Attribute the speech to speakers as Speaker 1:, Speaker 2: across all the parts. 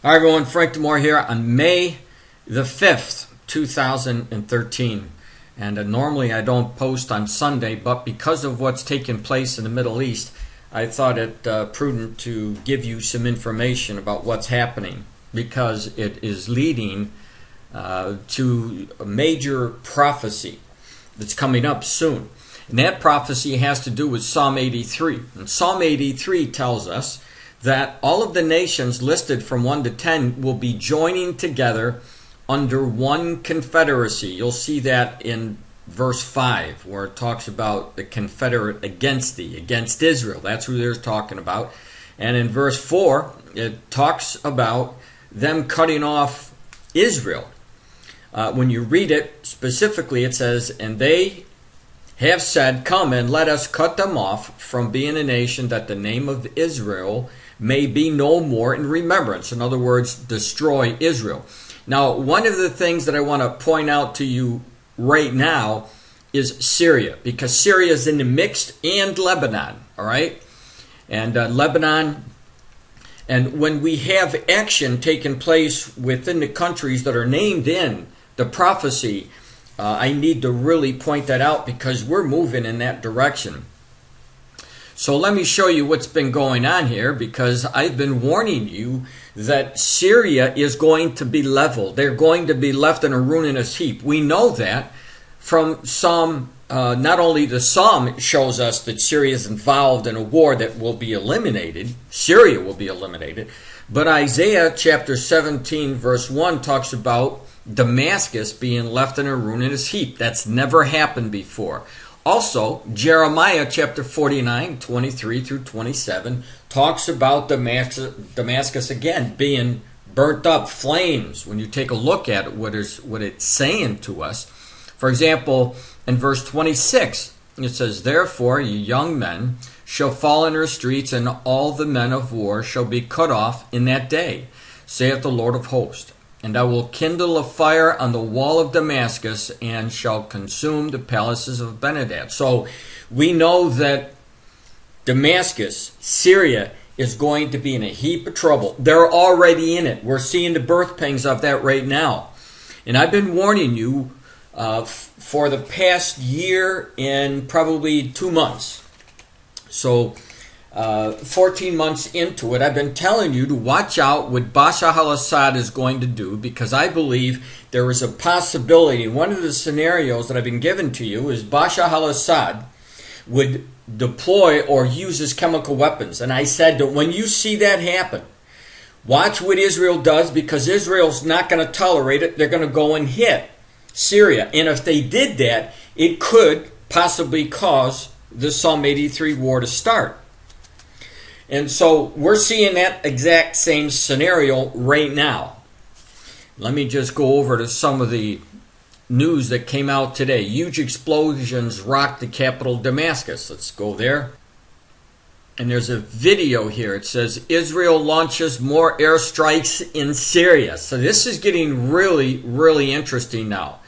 Speaker 1: Hi everyone, Frank DeMore here on May the 5th, 2013. And normally I don't post on Sunday, but because of what's taking place in the Middle East, I thought it prudent to give you some information about what's happening, because it is leading to a major prophecy that's coming up soon. And that prophecy has to do with Psalm 83. And Psalm 83 tells us that all of the nations listed from 1 to 10 will be joining together under one confederacy. You'll see that in verse 5, where it talks about the confederate against thee, against Israel. That's who they're talking about. And in verse 4, it talks about them cutting off Israel. When you read it specifically, it says, "And they have said, Come and let us cut them off from being a nation, that the name of Israel may be no more in remembrance." In other words, destroy Israel. Now, one of the things that I want to point out to you right now is Syria, because Syria is in the mix, and Lebanon, all right? And Lebanon, and when we have action taking place within the countries that are named in the prophecy, I need to really point that out, because we're moving in that direction. So let me show you what's been going on here, because I've been warning you that Syria is going to be leveled. They're going to be left in a ruinous heap. We know that from Psalm, not only the Psalm shows us that Syria is involved in a war that will be eliminated, Syria will be eliminated, but Isaiah chapter 17 verse 1 talks about Damascus being left in a ruinous heap. That's never happened before. Also, Jeremiah chapter 49, 23 through 27 talks about Damascus again being burnt up, flames. When you take a look at it, what it's saying to us. For example, in verse 26, it says, "Therefore ye young men shall fall in her streets, and all the men of war shall be cut off in that day, saith the Lord of hosts. And I will kindle a fire on the wall of Damascus, and shall consume the palaces of Benhadad." So we know that Damascus, Syria, is going to be in a heap of trouble. They're already in it. We're seeing the birth pangs of that right now. And I've been warning you for the past year and probably 2 months. So 14 months into it, I've been telling you to watch out what Bashar al-Assad is going to do, because I believe there is a possibility. One of the scenarios that I've been given to you is Bashar al-Assad would deploy or use his chemical weapons. And I said that when you see that happen, watch what Israel does, because Israel's not going to tolerate it. They're going to go and hit Syria. And if they did that, it could possibly cause the Psalm 83 war to start. And so we're seeing that exact same scenario right now. Let me just go over to some of the news that came out today. Huge explosions rocked the capital, Damascus. Let's go there. And there's a video here. It says, "Israel launches more airstrikes in Syria." So this is getting really, really interesting now.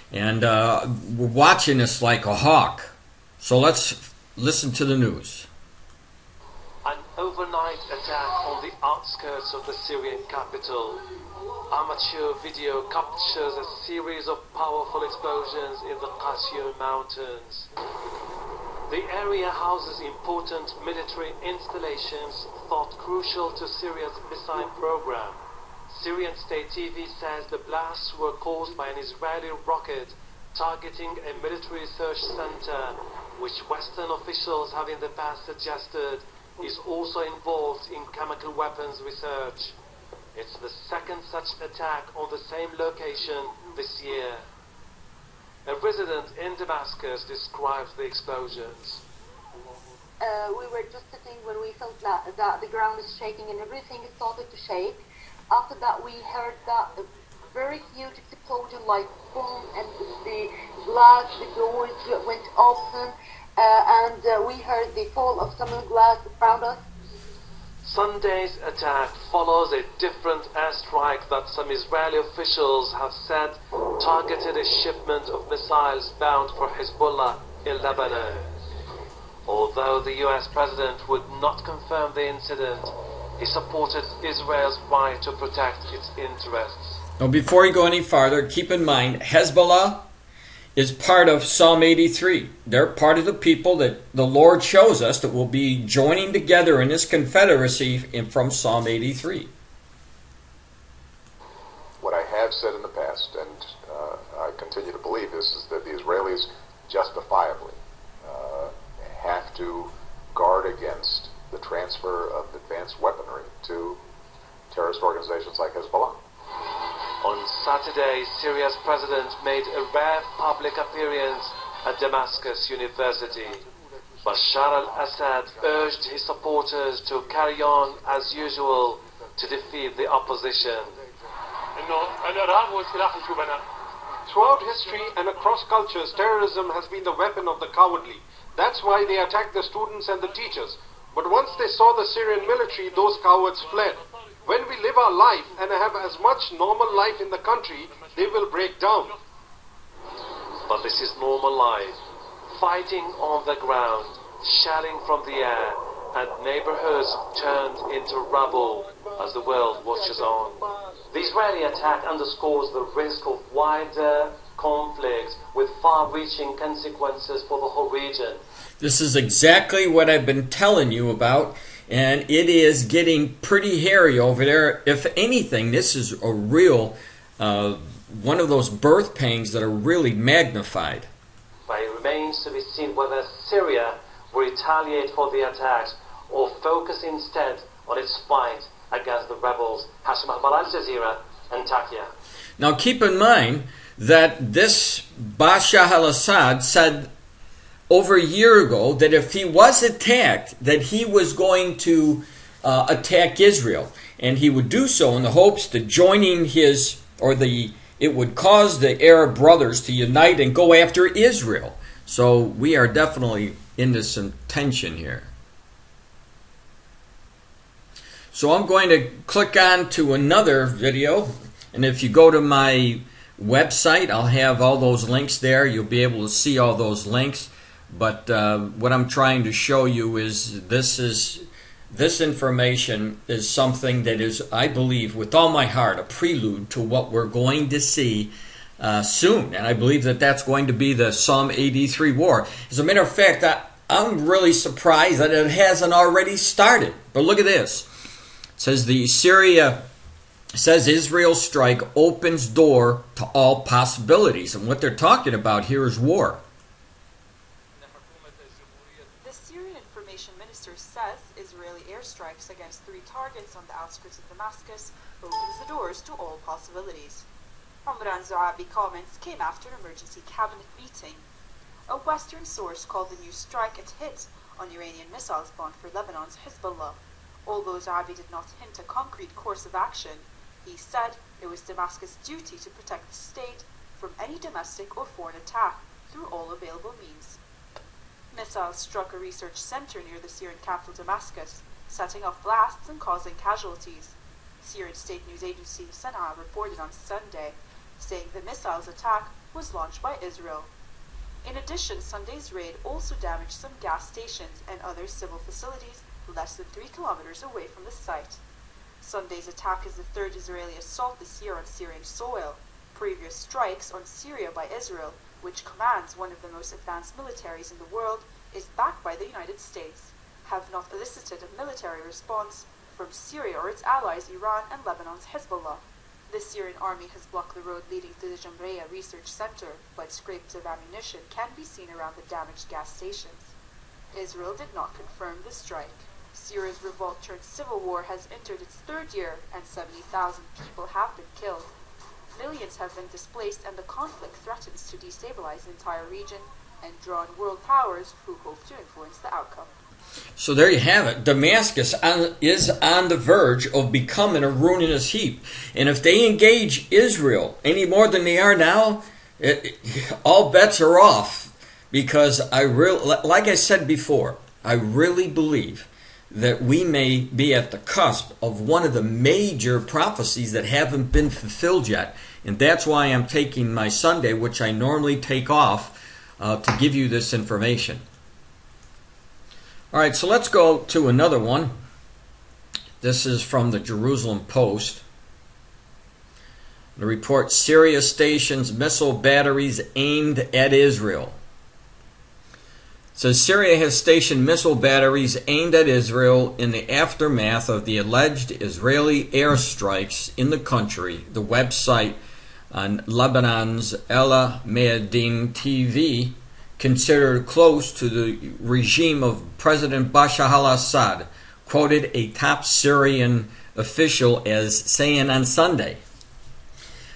Speaker 1: And we're watching this like a hawk. So let's listen to the news.
Speaker 2: An overnight attack on the outskirts of the Syrian capital. Amateur video captures a series of powerful explosions in the Qasir mountains. The area houses important military installations thought crucial to Syria's missile program. Syrian state TV says the blasts were caused by an Israeli rocket targeting a military research center, which Western officials have in the past suggested is also involved in chemical weapons research. It's the second such attack on the same location this year. A resident in Damascus describes the explosions.
Speaker 3: We were just sitting when we felt that the ground is shaking and everything started to shake. After that, we heard that a very huge explosion, like boom, and the glass, the doors went open. And we heard the fall of some glass around us.
Speaker 2: Sunday's attack follows a different airstrike that some Israeli officials have said targeted a shipment of missiles bound for Hezbollah in Lebanon. Although the US president would not confirm the incident, He supported Israel's right to protect its interests.
Speaker 1: Now, before you go any farther, keep in mind, Hezbollah is part of Psalm 83. They're part of the people that the Lord shows us that will be joining together in this confederacy from Psalm 83.
Speaker 4: What I have said in the past, and I continue to believe this, is that the Israelis justifiably have to guard against the transfer of advanced weaponry to terrorist organizations like Hezbollah.
Speaker 2: On Saturday, Syria's president made a rare public appearance at Damascus University. Bashar al-Assad urged his supporters to carry on as usual to defeat the opposition.
Speaker 5: Throughout history and across cultures, terrorism has been the weapon of the cowardly. That's why they attacked the students and the teachers. But once they saw the Syrian military, those cowards fled. When we live our life and have as much normal life in the country, they will break down.
Speaker 2: But this is normal life. Fighting on the ground, shelling from the air, and neighborhoods turned into rubble as the world watches on. The Israeli attack underscores the risk of wider conflict with far-reaching consequences for the whole region.
Speaker 1: This is exactly what I've been telling you about, and it is getting pretty hairy over there. If anything, this is a real, one of those birth pangs that are really magnified.
Speaker 2: But it remains to be seen whether Syria will retaliate for the attacks or focus instead on its fight against the rebels. Hashim Akbar, Al Jazeera, Antakya.
Speaker 1: Now keep in mind that this Bashar al-Assad said over a year ago that if he was attacked, that he was going to attack Israel, and he would do so in the hopes that joining his, it would cause the Arab brothers to unite and go after Israel. So we are definitely into some tension here. So I'm going to click on to another video, and if you go to my website, I'll have all those links there. You'll be able to see all those links. But what I'm trying to show you is this information is something that is, I believe, with all my heart, a prelude to what we're going to see soon. And I believe that that's going to be the Psalm 83 war. As a matter of fact, I'm really surprised that it hasn't already started. But look at this. It says Israel strike opens door to all possibilities. And what they're talking about here is war.
Speaker 6: The Syrian information minister says Israeli airstrikes against 3 targets on the outskirts of Damascus opens the doors to all possibilities. Omran Zoabi comments came after an emergency cabinet meeting. A Western source called the new strike a hit on Iranian missiles bound for Lebanon's Hezbollah. Although Zoabi did not hint a concrete course of action, he said it was Damascus' duty to protect the state from any domestic or foreign attack through all available means. Missiles struck a research center near the Syrian capital Damascus, setting off blasts and causing casualties. Syrian state news agency Sana'a reported on Sunday, saying the missiles attack was launched by Israel. In addition, Sunday's raid also damaged some gas stations and other civil facilities less than 3 kilometers away from the site. Sunday's attack is the 3rd Israeli assault this year on Syrian soil. Previous strikes on Syria by Israel, which commands one of the most advanced militaries in the world, is backed by the United States, have not elicited a military response from Syria or its allies Iran and Lebanon's Hezbollah. The Syrian army has blocked the road leading to the Jamreya research center, but scrapes of ammunition can be seen around the damaged gas stations. Israel did not confirm the strike. Syria's revolt-turned-civil war has entered its 3rd year, and 70,000 people have been killed. Millions have been displaced, and the conflict threatens to destabilize the entire region and draw in world powers who hope to influence the outcome.
Speaker 1: So there you have it. Damascus is on the verge of becoming a ruinous heap. And if they engage Israel any more than they are now, all bets are off. Because like I said before, I really believe that we may be at the cusp of one of the major prophecies that haven't been fulfilled yet. And that's why I'm taking my Sunday, which I normally take off, to give you this information. All right, so let's go to another one. This is from the Jerusalem Post. The report, Syria stations missile batteries aimed at Israel. It says Syria has stationed missile batteries aimed at Israel in the aftermath of the alleged Israeli airstrikes in the country. The website on Lebanon's Ella Meadin TV, considered close to the regime of President Bashar al-Assad, quoted a top Syrian official as saying on Sunday.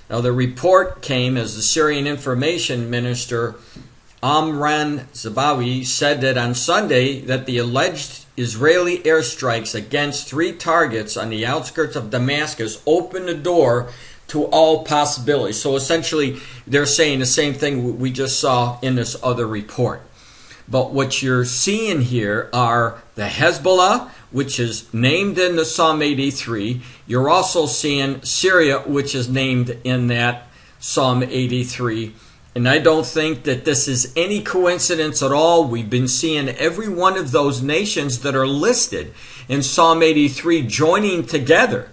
Speaker 1: Now, the report came as the Syrian Information Minister Amran Zabawi said that on Sunday that the alleged Israeli airstrikes against 3 targets on the outskirts of Damascus opened the door to all possibilities. So essentially, they're saying the same thing we just saw in this other report. But what you're seeing here are the Hezbollah, which is named in the Psalm 83. You're also seeing Syria, which is named in that Psalm 83. And I don't think that this is any coincidence at all. We've been seeing every one of those nations that are listed in Psalm 83 joining together.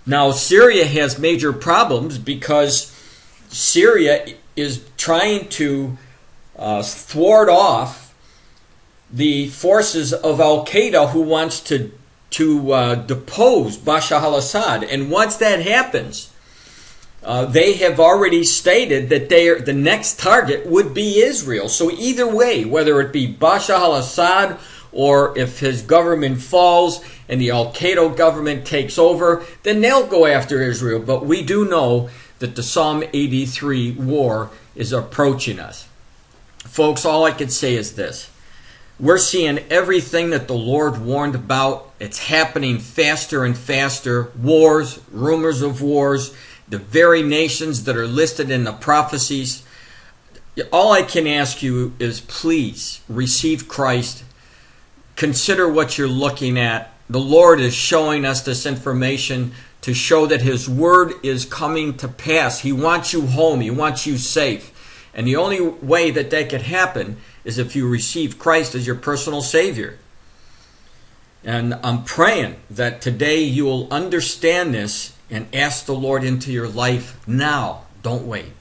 Speaker 1: Now, Syria has major problems because Syria is trying to thwart off the forces of Al-Qaeda who wants to depose Bashar al-Assad. And once that happens, they have already stated that the next target would be Israel. So either way, whether it be Bashar al-Assad or if his government falls and the Al-Qaeda government takes over, then they'll go after Israel. But we do know that the Psalm 83 war is approaching us. Folks, all I can say is this. We're seeing everything that the Lord warned about. It's happening faster and faster. Wars, rumors of wars, the very nations that are listed in the prophecies. All I can ask you is please receive Christ. Consider what you're looking at. The Lord is showing us this information to show that His word is coming to pass. He wants you home. He wants you safe. And the only way that could happen is if you receive Christ as your personal Savior. And I'm praying that today you will understand this and ask the Lord into your life now. Don't wait.